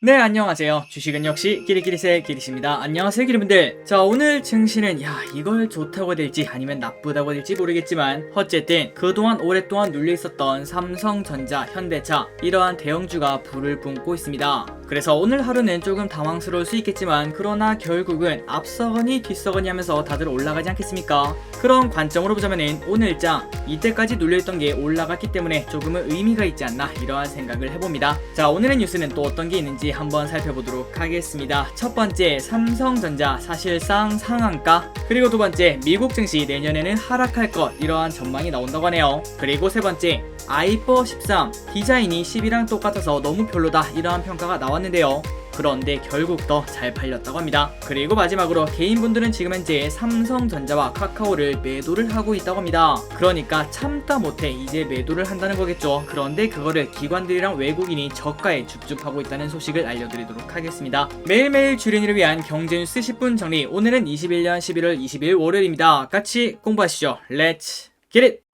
네, 안녕하세요. 주식은 역시 끼리끼리새 끼리씨입니다. 안녕하세요, 끼리분들. 자, 오늘 증시는 이걸 좋다고 될지 아니면 나쁘다고 될지 모르겠지만 어쨌든 그동안 오랫동안 눌려있었던 삼성전자, 현대차 이러한 대형주가 불을 뿜고 있습니다. 그래서 오늘 하루는 조금 당황스러울 수 있겠지만 그러나 결국은 앞서거니 뒤서거니 하면서 다들 올라가지 않겠습니까? 그런 관점으로 보자면은 오늘장 이때까지 눌려있던 게 올라갔기 때문에 조금은 의미가 있지 않나 이러한 생각을 해봅니다. 자, 오늘의 뉴스는 또 어떤 게 있는지 한번 살펴보도록 하겠습니다. 첫 번째, 삼성전자 사실상 상한가, 그리고 두 번째, 미국 증시 내년에는 하락할 것, 이러한 전망이 나온다고 하네요. 그리고 세 번째, 아이퍼 13 디자인이 10이랑 똑같아서 너무 별로다 이러한 평가가 나왔는데요. 그런데 결국 더 잘 팔렸다고 합니다. 그리고 마지막으로 개인분들은 지금 현재 삼성전자와 카카오를 매도를 하고 있다고 합니다. 그러니까 참다 못해 이제 매도를 한다는 거겠죠. 그런데 그거를 기관들이랑 외국인이 저가에 줍줍하고 있다는 소식을 알려드리도록 하겠습니다. 매일매일 주린이를 위한 경제뉴스 10분 정리, 오늘은 21년 11월 20일 월요일입니다. 같이 공부하시죠. Let's get it!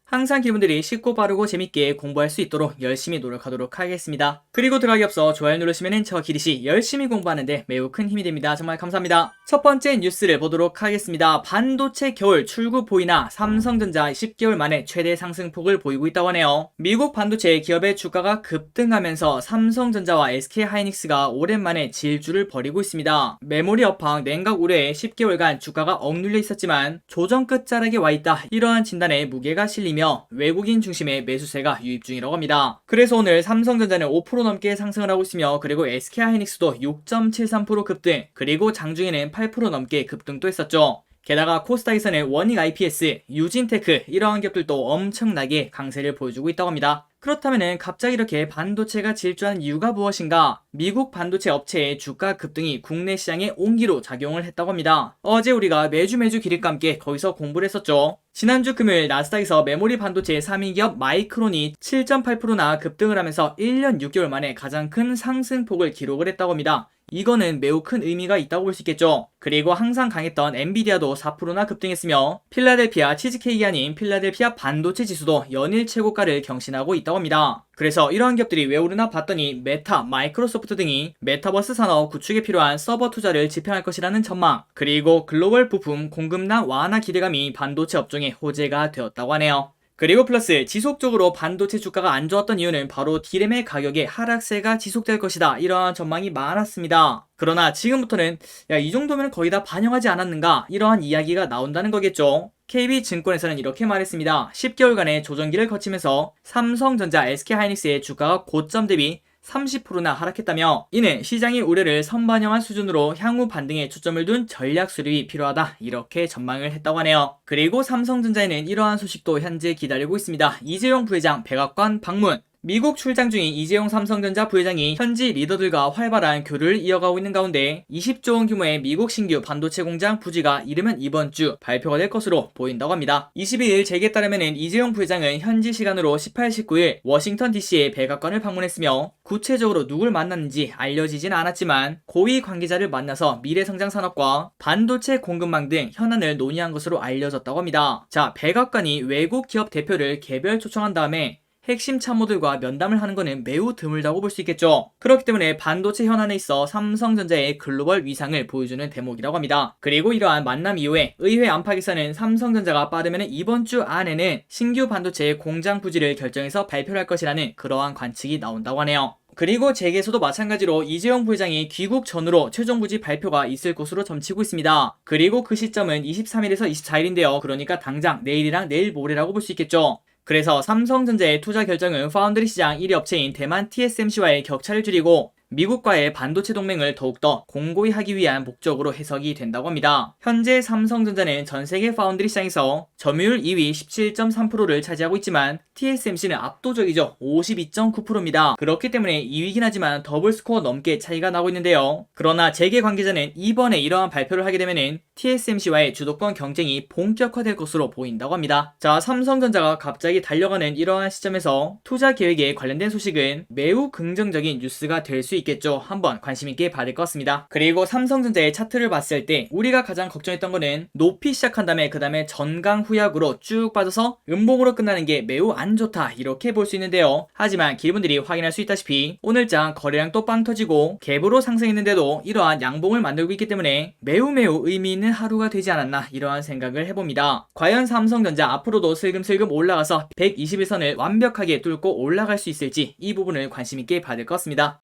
항상 기분들이 쉽고 빠르고 재밌게 공부할 수 있도록 열심히 노력하도록 하겠습니다. 그리고 들어가기 앞서 좋아요 누르시면 저 기리씨 열심히 공부하는데 매우 큰 힘이 됩니다. 정말 감사합니다. 첫 번째 뉴스를 보도록 하겠습니다. 반도체 겨울 출구 보이나 삼성전자 10개월 만에 최대 상승폭을 보이고 있다고 하네요. 미국 반도체 기업의 주가가 급등하면서 삼성전자와 SK하이닉스가 오랜만에 질주를 벌이고 있습니다. 메모리 업황 냉각 우려에 10개월간 주가가 억눌려 있었지만 조정 끝자락에 와있다 이러한 진단에 무게가 실리며 외국인 중심의 매수세가 유입 중이라고 합니다. 그래서 오늘 삼성전자는 5% 넘게 상승을 하고 있으며, 그리고 SK하이닉스도 6.73% 급등, 그리고 장중에는 8% 넘게 급등도 했었죠. 게다가 코스닥에서는 원익 IPS, 유진테크 이러한 기업들도 엄청나게 강세를 보여주고 있다고 합니다. 그렇다면 갑자기 이렇게 반도체가 질주한 이유가 무엇인가? 미국 반도체 업체의 주가 급등이 국내 시장에 온기로 작용을 했다고 합니다. 어제 우리가 매주 기립과 함께 거기서 공부를 했었죠. 지난주 금요일 나스닥에서 메모리 반도체 3위 기업 마이크론이 7.8%나 급등을 하면서 1년 6개월 만에 가장 큰 상승폭을 기록을 했다고 합니다. 이거는 매우 큰 의미가 있다고 볼 수 있겠죠. 그리고 항상 강했던 엔비디아도 4%나 급등했으며, 필라델피아 치즈케이크가 아닌 필라델피아 반도체 지수도 연일 최고가를 경신하고 있다고 합니다. 그래서 이러한 기업들이 왜 오르나 봤더니 메타, 마이크로소프트 등이 메타버스 산업 구축에 필요한 서버 투자를 집행할 것이라는 전망, 그리고 글로벌 부품 공급난 완화 기대감이 반도체 업종의 호재가 되었다고 하네요. 그리고 플러스 지속적으로 반도체 주가가 안 좋았던 이유는 바로 디램의 가격의 하락세가 지속될 것이다 이러한 전망이 많았습니다. 그러나 지금부터는 이 정도면 거의 다 반영하지 않았는가 이러한 이야기가 나온다는 거겠죠. KB증권에서는 이렇게 말했습니다. 10개월간의 조정기를 거치면서 삼성전자, SK하이닉스의 주가가 고점 대비 30%나 하락했다며, 이는 시장의 우려를 선반영한 수준으로 향후 반등에 초점을 둔 전략 수립이 필요하다 이렇게 전망을 했다고 하네요. 그리고 삼성전자에는 이러한 소식도 현재 기다리고 있습니다. 이재용 부회장 백악관 방문. 미국 출장 중인 이재용 삼성전자 부회장이 현지 리더들과 활발한 교류를 이어가고 있는 가운데 20조 원 규모의 미국 신규 반도체 공장 부지가 이르면 이번 주 발표가 될 것으로 보인다고 합니다. 22일 제기에 따르면 이재용 부회장은 현지 시간으로 18, 19일 워싱턴 DC의 백악관을 방문했으며, 구체적으로 누굴 만났는지 알려지진 않았지만 고위 관계자를 만나서 미래성장 산업과 반도체 공급망 등 현안을 논의한 것으로 알려졌다고 합니다. 자, 백악관이 외국 기업 대표를 개별 초청한 다음에 핵심 참모들과 면담을 하는 것은 매우 드물다고 볼 수 있겠죠. 그렇기 때문에 반도체 현안에 있어 삼성전자의 글로벌 위상을 보여주는 대목이라고 합니다. 그리고 이러한 만남 이후에 의회 안팎에서는 삼성전자가 빠르면 이번 주 안에는 신규 반도체 공장 부지를 결정해서 발표를 할 것이라는 그러한 관측이 나온다고 하네요. 그리고 재계에서도 마찬가지로 이재용 부회장이 귀국 전후로 최종 부지 발표가 있을 것으로 점치고 있습니다. 그리고 그 시점은 23일에서 24일인데요. 그러니까 당장 내일이랑 내일 모레라고 볼 수 있겠죠. 그래서 삼성전자의 투자 결정은 파운드리 시장 1위 업체인 대만 TSMC와의 격차를 줄이고 미국과의 반도체 동맹을 더욱더 공고히 하기 위한 목적으로 해석이 된다고 합니다. 현재 삼성전자는 전세계 파운드리 시장에서 점유율 2위 17.3%를 차지하고 있지만 TSMC는 압도적이죠. 52.9%입니다. 그렇기 때문에 2위긴 하지만 더블 스코어 넘게 차이가 나고 있는데요. 그러나 재계 관계자는 이번에 이러한 발표를 하게 되면 TSMC와의 주도권 경쟁이 본격화될 것으로 보인다고 합니다. 자, 삼성전자가 갑자기 달려가는 이러한 시점에서 투자 계획에 관련된 소식은 매우 긍정적인 뉴스가 될 수 있겠죠. 한번 관심 있게 봐야 될 것 같습니다. 그리고 삼성전자의 차트를 봤을 때 우리가 가장 걱정했던 거는 높이 시작한 다음에 그 다음에 전강 후약으로 쭉 빠져서 음봉으로 끝나는 게 매우 안 좋다 이렇게 볼 수 있는데요. 하지만 기분들이 확인할 수 있다시피 오늘장 거래량 또 빵 터지고 갭으로 상승했는데도 이러한 양봉을 만들고 있기 때문에 매우 의미 있는 하루가 되지 않았나 이러한 생각을 해봅니다. 과연 삼성전자 앞으로도 슬금슬금 올라가서 121선을 완벽하게 뚫고 올라갈 수 있을지 이 부분을 관심 있게 봐야 될 것 같습니다.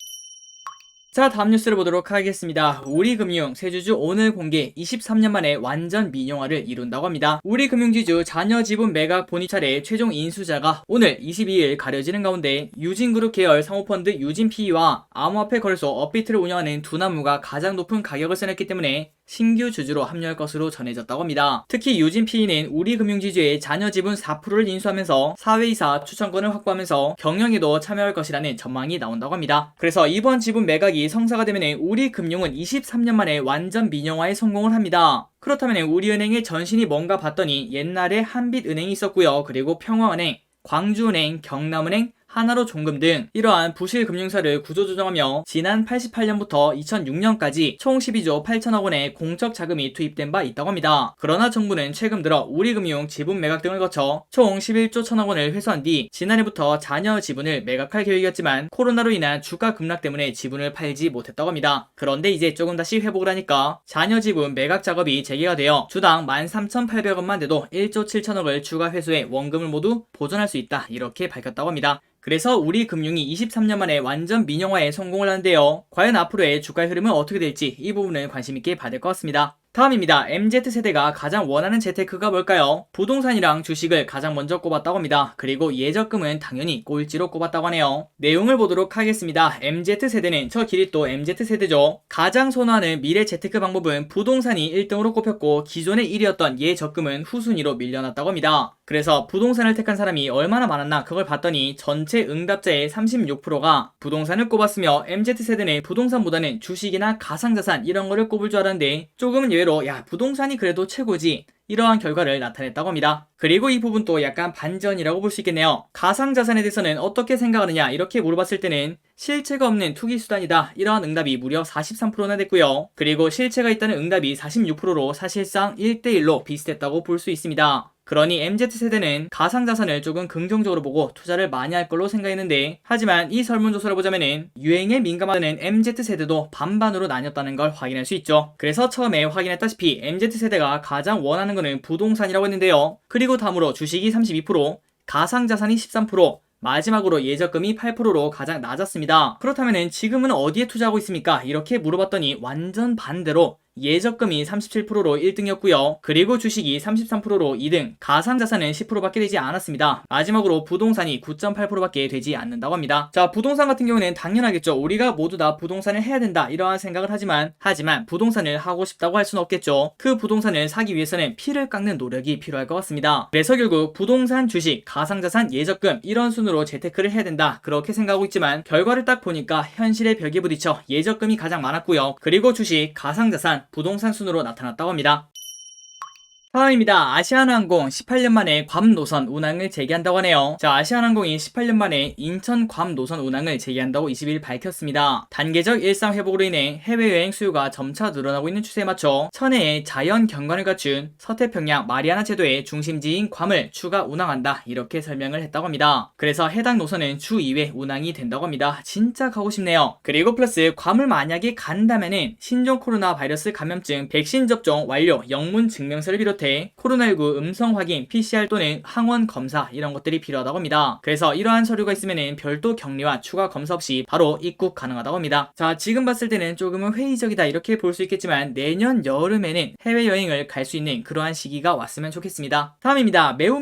자, 다음 뉴스를 보도록 하겠습니다. 우리금융 세주주 오늘 공개 23년 만에 완전 민영화를 이룬다고 합니다. 우리금융지주 잔여지분 매각 본의 차례 최종 인수자가 오늘 22일 가려지는 가운데 유진그룹 계열 사모펀드 유진PE와 암호화폐 거래소 업비트를 운영하는 두나무가 가장 높은 가격을 써냈기 때문에 신규 주주로 합류할 것으로 전해졌다고 합니다. 특히 유진PE는 우리금융지주의 잔여지분 4%를 인수하면서 사회이사 추천권을 확보하면서 경영에도 참여할 것이라는 전망이 나온다고 합니다. 그래서 이번 지분 매각이 성사가 되면 우리금융은 23년 만에 완전 민영화에 성공을 합니다. 그렇다면 우리은행의 전신이 뭔가 봤더니 옛날에 한빛은행이 있었고요. 그리고 평화은행, 광주은행, 경남은행, 하나로종금 등 이러한 부실 금융사를 구조조정하며 지난 88년부터 2006년까지 총 12조 8천억 원의 공적 자금이 투입된 바 있다고 합니다. 그러나 정부는 최근 들어 우리금융 지분 매각 등을 거쳐 총 11조 천억 원을 회수한 뒤 지난해부터 잔여 지분을 매각할 계획이었지만 코로나로 인한 주가 급락 때문에 지분을 팔지 못했다고 합니다. 그런데 이제 조금 다시 회복을 하니까 잔여 지분 매각 작업이 재개가 되어 주당 13,800원만 돼도 1조 7천억을 추가 회수해 원금을 모두 보존할 수 있다 이렇게 밝혔다고 합니다. 그래서 우리금융이 23년 만에 완전 민영화에 성공을 하는데요. 과연 앞으로의 주가의 흐름은 어떻게 될지 이 부분을 관심 있게 봐야 될 것 같습니다. 다음입니다. MZ세대가 가장 원하는 재테크가 뭘까요? 부동산이랑 주식을 가장 먼저 꼽았다고 합니다. 그리고 예적금은 당연히 꼴찌로 꼽았다고 하네요. 내용을 보도록 하겠습니다. MZ세대는 저 길이 또 MZ세대죠. 가장 선호하는 미래 재테크 방법은 부동산이 1등으로 꼽혔고 기존의 1위였던 예적금은 후순위로 밀려났다고 합니다. 그래서 부동산을 택한 사람이 얼마나 많았나 그걸 봤더니 전체 응답자의 36%가 부동산을 꼽았으며 MZ세대는 부동산보다는 주식이나 가상자산 이런 거를 꼽을 줄 알았는데 조금은 예외로 야 부동산이 그래도 최고지 이러한 결과를 나타냈다고 합니다. 그리고 이 부분도 약간 반전이라고 볼 수 있겠네요. 가상자산에 대해서는 어떻게 생각하느냐 이렇게 물어봤을 때는 실체가 없는 투기수단이다 이러한 응답이 무려 43%나 됐고요. 그리고 실체가 있다는 응답이 46%로 사실상 1대1로 비슷했다고 볼 수 있습니다. 그러니 MZ세대는 가상자산을 조금 긍정적으로 보고 투자를 많이 할 걸로 생각했는데 하지만 이 설문조사를 보자면은 유행에 민감하다는 MZ세대도 반반으로 나뉘었다는 걸 확인할 수 있죠. 그래서 처음에 확인했다시피 MZ세대가 가장 원하는 거는 부동산이라고 했는데요. 그리고 다음으로 주식이 32%, 가상자산이 13%, 마지막으로 예적금이 8%로 가장 낮았습니다. 그렇다면 지금은 어디에 투자하고 있습니까? 이렇게 물어봤더니 완전 반대로 예적금이 37%로 1등이었고요. 그리고 주식이 33%로 2등, 가상자산은 10%밖에 되지 않았습니다. 마지막으로 부동산이 9.8%밖에 되지 않는다고 합니다. 자, 부동산 같은 경우는 당연하겠죠. 우리가 모두 다 부동산을 해야 된다 이러한 생각을 하지만 부동산을 하고 싶다고 할 수는 없겠죠. 그 부동산을 사기 위해서는 피를 깎는 노력이 필요할 것 같습니다. 그래서 결국 부동산, 주식, 가상자산, 예적금 이런 순으로 재테크를 해야 된다 그렇게 생각하고 있지만 결과를 딱 보니까 현실의 벽에 부딪혀 예적금이 가장 많았고요. 그리고 주식, 가상자산, 부동산 순으로 나타났다고 합니다. 다음입니다. 아시아나항공 18년 만에 괌 노선 운항을 재개한다고 하네요. 자, 아시아나항공이 18년 만에 인천 괌 노선 운항을 재개한다고 20일 밝혔습니다. 단계적 일상 회복으로 인해 해외여행 수요가 점차 늘어나고 있는 추세에 맞춰 천혜의 자연 경관을 갖춘 서태평양 마리아나 제도의 중심지인 괌을 추가 운항한다 이렇게 설명을 했다고 합니다. 그래서 해당 노선은 주 2회 운항이 된다고 합니다. 진짜 가고 싶네요. 그리고 플러스 괌을 만약에 간다면은 신종 코로나 바이러스 감염증 백신 접종 완료 영문 증명서를 비롯 코로나19 음성 확인, PCR 또는 항원 검사 이런 것들이 필요하다고 합니다. 그래서 이러한 서류가 있으면 별도 격리와 추가 검사 없이 바로 입국 가능하다고 합니다. 자, 지금 봤을 때는 조금은 회의적이다 이렇게 볼 수 있겠지만 내년 여름에는 해외여행을 갈 수 있는 그러한 시기가 왔으면 좋겠습니다. 다음입니다. 매우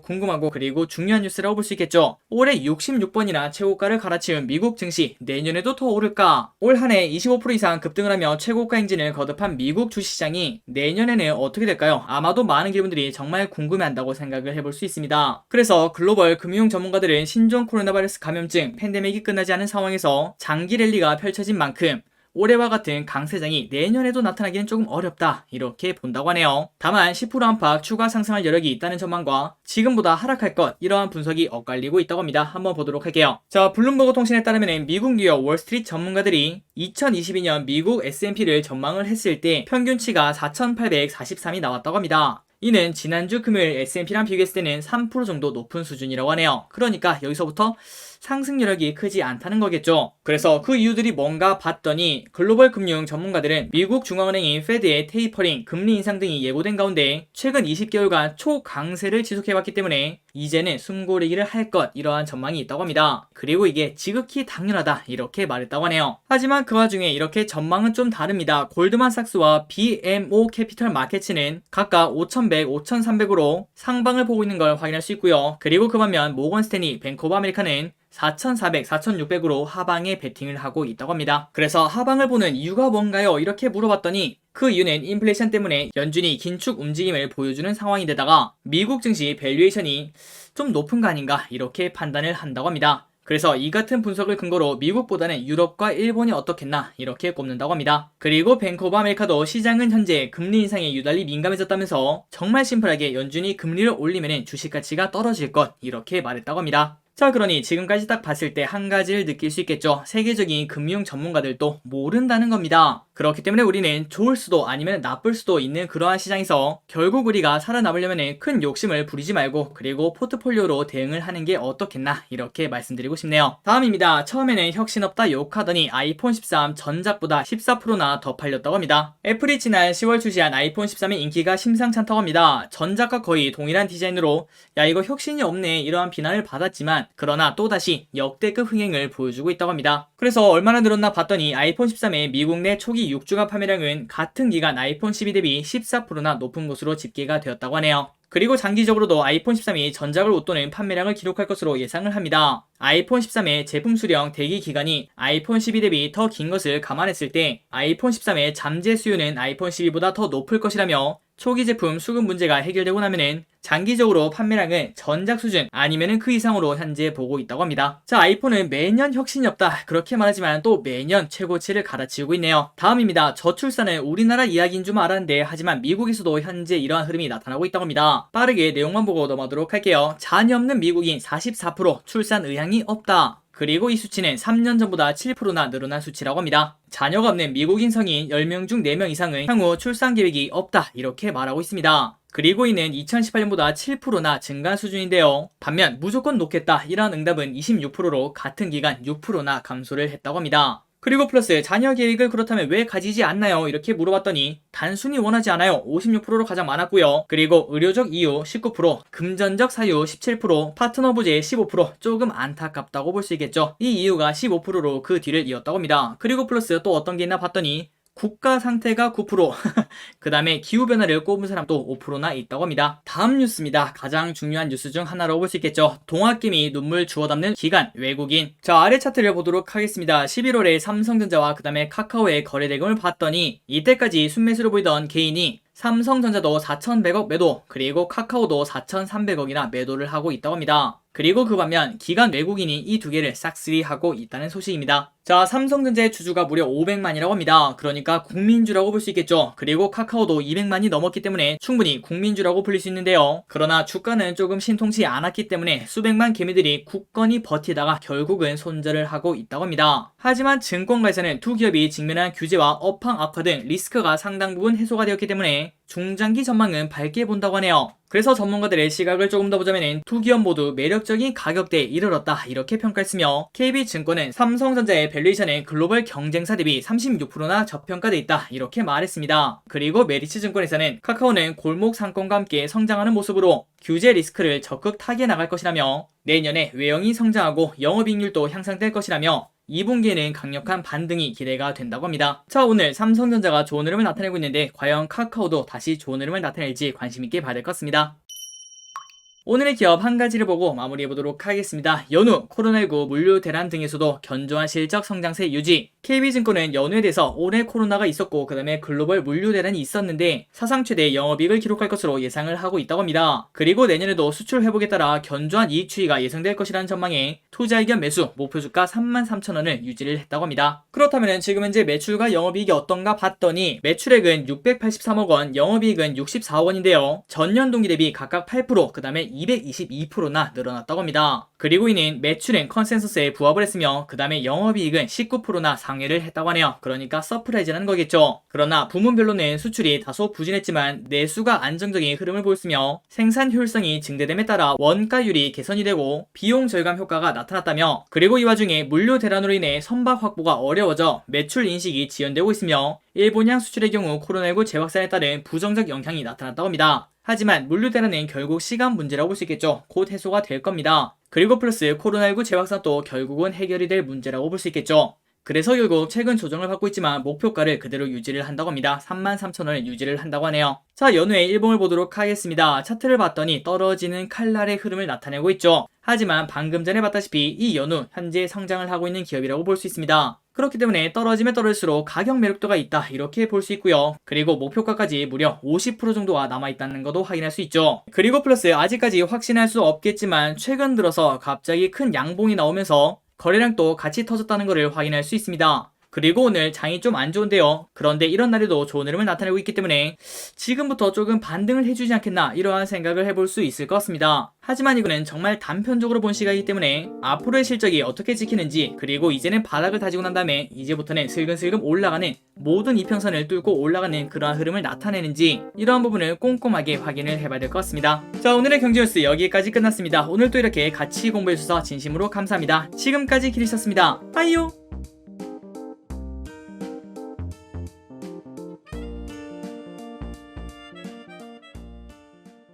궁금하고 그리고 중요한 뉴스라고 볼 수 있겠죠. 올해 66번이나 최고가를 갈아치운 미국 증시 내년에도 더 오를까? 올 한 해 25% 이상 급등을 하며 최고가 행진을 거듭한 미국 주시장이 내년에는 어떻게 될까요? 아마도 많은 기분들이 정말 궁금해한다고 생각을 해볼 수 있습니다. 그래서 글로벌 금융 전문가들은 신종 코로나 바이러스 감염증 팬데믹이 끝나지 않은 상황에서 장기 랠리가 펼쳐진 만큼 올해와 같은 강세장이 내년에도 나타나기는 조금 어렵다 이렇게 본다고 하네요. 다만 10% 안팎 추가 상승할 여력이 있다는 전망과 지금보다 하락할 것 이러한 분석이 엇갈리고 있다고 합니다. 한번 보도록 할게요. 자, 블룸버그 통신에 따르면 미국 뉴욕 월스트리트 전문가들이 2022년 미국 S&P를 전망을 했을 때 평균치가 4,843이 나왔다고 합니다. 이는 지난주 금요일 S&P랑 비교했을 때는 3% 정도 높은 수준이라고 하네요. 그러니까 여기서부터 상승 여력이 크지 않다는 거겠죠. 그래서 그 이유들이 뭔가 봤더니 글로벌 금융 전문가들은 미국 중앙은행인 페드의 테이퍼링, 금리 인상 등이 예고된 가운데 최근 20개월간 초강세를 지속해왔기 때문에 이제는 숨고르기를 할 것 이러한 전망이 있다고 합니다. 그리고 이게 지극히 당연하다 이렇게 말했다고 하네요. 하지만 그 와중에 이렇게 전망은 좀 다릅니다. 골드만삭스와 BMO 캐피털 마켓츠는 각각 5,100, 5,300으로 상방을 보고 있는 걸 확인할 수 있고요. 그리고 그 반면 모건 스탠리, 뱅크 오브 아메리카는 4,400, 4,600으로 하방에 베팅을 하고 있다고 합니다. 그래서 하방을 보는 이유가 뭔가요? 이렇게 물어봤더니 그 이유는 인플레이션 때문에 연준이 긴축 움직임을 보여주는 상황인데다가 미국 증시 밸류에이션이 좀 높은 거 아닌가 이렇게 판단을 한다고 합니다. 그래서 이 같은 분석을 근거로 미국보다는 유럽과 일본이 어떻겠나 이렇게 꼽는다고 합니다. 그리고 뱅크 오브 아메리카도 시장은 현재 금리 인상에 유달리 민감해졌다면서 정말 심플하게 연준이 금리를 올리면 주식 가치가 떨어질 것 이렇게 말했다고 합니다. 자, 그러니 지금까지 딱 봤을 때 한 가지를 느낄 수 있겠죠. 세계적인 금융 전문가들도 모른다는 겁니다. 그렇기 때문에 우리는 좋을 수도 아니면 나쁠 수도 있는 그러한 시장에서 결국 우리가 살아남으려면 큰 욕심을 부리지 말고 그리고 포트폴리오로 대응을 하는 게 어떻겠나 이렇게 말씀드리고 싶네요. 다음입니다. 처음에는 혁신없다 욕하더니 아이폰 13 전작보다 14%나 더 팔렸다고 합니다. 애플이 지난 10월 출시한 아이폰 13의 인기가 심상찮다고 합니다. 전작과 거의 동일한 디자인으로 야 이거 혁신이 없네 이러한 비난을 받았지만 그러나 또다시 역대급 흥행을 보여주고 있다고 합니다. 그래서 얼마나 늘었나 봤더니 아이폰 13의 미국 내 초기 6주간 판매량은 같은 기간 아이폰 12 대비 14%나 높은 것으로 집계가 되었다고 하네요. 그리고 장기적으로도 아이폰 13이 전작을 웃도는 판매량을 기록할 것으로 예상을 합니다. 아이폰 13의 제품 수령 대기 기간이 아이폰 12 대비 더 긴 것을 감안했을 때 아이폰 13의 잠재 수요는 아이폰 12보다 더 높을 것이라며 초기 제품 수급 문제가 해결되고 나면은 장기적으로 판매량은 전작 수준 아니면은 그 이상으로 현재 보고 있다고 합니다. 자, 아이폰은 매년 혁신이 없다 그렇게 말하지만 또 매년 최고치를 갈아치우고 있네요. 다음입니다. 저출산은 우리나라 이야기인 줄 알았는데 하지만 미국에서도 현재 이러한 흐름이 나타나고 있다고 합니다. 빠르게 내용만 보고 넘어가도록 할게요. 자녀 없는 미국인 44% 출산 의향이 없다. 그리고 이 수치는 3년 전보다 7%나 늘어난 수치라고 합니다. 자녀가 없는 미국인 성인 10명 중 4명 이상은 향후 출산 계획이 없다 이렇게 말하고 있습니다. 그리고 이는 2018년보다 7%나 증가한 수준인데요. 반면 무조건 놓겠다 이러한 응답은 26%로 같은 기간 6%나 감소를 했다고 합니다. 그리고 플러스 자녀 계획을 그렇다면 왜 가지지 않나요? 이렇게 물어봤더니 단순히 원하지 않아요. 56%로 가장 많았고요. 그리고 의료적 이유 19%, 금전적 사유 17%, 파트너 부재 15% 조금 안타깝다고 볼 수 있겠죠. 이 이유가 15%로 그 뒤를 이었다고 합니다. 그리고 플러스 또 어떤 게 있나 봤더니 국가 상태가 9%, 그 다음에 기후변화를 꼽은 사람도 5%나 있다고 합니다. 다음 뉴스입니다. 가장 중요한 뉴스 중 하나라고 볼 수 있겠죠. 동학개미 눈물 주워 담는 기관, 외국인. 자, 아래 차트를 보도록 하겠습니다. 11월에 삼성전자와 그 다음에 카카오의 거래 대금을 봤더니 이때까지 순매수를 보이던 개인이 삼성전자도 4,100억 매도, 그리고 카카오도 4,300억이나 매도를 하고 있다고 합니다. 그리고 그 반면 기관 외국인이 이 두 개를 싹쓸이 하고 있다는 소식입니다. 자, 삼성전자의 주주가 무려 500만이라고 합니다. 그러니까 국민주라고 볼 수 있겠죠. 그리고 카카오도 200만이 넘었기 때문에 충분히 국민주라고 불릴 수 있는데요. 그러나 주가는 조금 신통치 않았기 때문에 수백만 개미들이 굳건히 버티다가 결국은 손절을 하고 있다고 합니다. 하지만 증권가에서는 두 기업이 직면한 규제와 업황 악화 등 리스크가 상당 부분 해소가 되었기 때문에 중장기 전망은 밝게 본다고 하네요. 그래서 전문가들의 시각을 조금 더 보자면 두 기업 모두 매력적인 가격대에 이르렀다 이렇게 평가했으며 KB증권은 삼성전자의 밸류에이션은 글로벌 경쟁사 대비 36%나 저평가돼 있다 이렇게 말했습니다. 그리고 메리츠증권에서는 카카오는 골목 상권과 함께 성장하는 모습으로 규제 리스크를 적극 타개해 나갈 것이라며 내년에 외형이 성장하고 영업이익률도 향상될 것이라며 2분기에는 강력한 반등이 기대가 된다고 합니다. 자, 오늘 삼성전자가 좋은 흐름을 나타내고 있는데 과연 카카오도 다시 좋은 흐름을 나타낼지 관심있게 봐야 될 것 같습니다. 오늘의 기업 한 가지를 보고 마무리해보도록 하겠습니다. 연우, 코로나19, 물류 대란 등에서도 견조한 실적 성장세 유지. KB증권은 연우에 대해서 올해 코로나가 있었고 그 다음에 글로벌 물류 대란이 있었는데 사상 최대 영업이익을 기록할 것으로 예상을 하고 있다고 합니다. 그리고 내년에도 수출 회복에 따라 견조한 이익 추이가 예상될 것이라는 전망에 투자 의견 매수, 목표 주가 33,000원을 유지를 했다고 합니다. 그렇다면 지금 현재 매출과 영업이익이 어떤가 봤더니 매출액은 683억 원, 영업이익은 64억 원인데요. 전년 동기 대비 각각 8%, 그 다음에 222%나 늘어났다고 합니다. 그리고 이는 매출은 컨센서스에 부합을 했으며 그 다음에 영업이익은 19%나 상회를 했다고 하네요. 그러니까 서프라이즈라는 거겠죠. 그러나 부문별로는 수출이 다소 부진했지만 내수가 안정적인 흐름을 보였으며 생산 효율성이 증대됨에 따라 원가율이 개선이 되고 비용 절감 효과가 나타났다며 그리고 이 와중에 물류 대란으로 인해 선박 확보가 어려워져 매출 인식이 지연되고 있으며 일본향 수출의 경우 코로나19 재확산에 따른 부정적 영향이 나타났다고 합니다. 하지만 물류 대란은 결국 시간 문제라고 볼 수 있겠죠. 곧 해소가 될 겁니다. 그리고 플러스 코로나19 재확산도 결국은 해결이 될 문제라고 볼 수 있겠죠. 그래서 결국 최근 조정을 받고 있지만 목표가를 그대로 유지를 한다고 합니다. 33,000원을 유지를 한다고 하네요. 자, 연후의 일봉을 보도록 하겠습니다. 차트를 봤더니 떨어지는 칼날의 흐름을 나타내고 있죠. 하지만 방금 전에 봤다시피 이 연후 현재 성장을 하고 있는 기업이라고 볼 수 있습니다. 그렇기 때문에 떨어지면 떨어질수록 가격 매력도가 있다 이렇게 볼 수 있고요. 그리고 목표가까지 무려 50% 정도가 남아있다는 것도 확인할 수 있죠. 그리고 플러스 아직까지 확신할 수 없겠지만 최근 들어서 갑자기 큰 양봉이 나오면서 거래량도 같이 터졌다는 것을 확인할 수 있습니다. 그리고 오늘 장이 좀 안 좋은데요. 그런데 이런 날에도 좋은 흐름을 나타내고 있기 때문에 지금부터 조금 반등을 해주지 않겠나 이러한 생각을 해볼 수 있을 것 같습니다. 하지만 이거는 정말 단편적으로 본 시각이기 때문에 앞으로의 실적이 어떻게 지키는지 그리고 이제는 바닥을 다지고 난 다음에 이제부터는 슬금슬금 올라가는 모든 이평선을 뚫고 올라가는 그러한 흐름을 나타내는지 이러한 부분을 꼼꼼하게 확인을 해봐야 될 것 같습니다. 자, 오늘의 경제뉴스 여기까지 끝났습니다. 오늘 또 이렇게 같이 공부해주셔서 진심으로 감사합니다. 지금까지 기리셨습니다. 빠이요.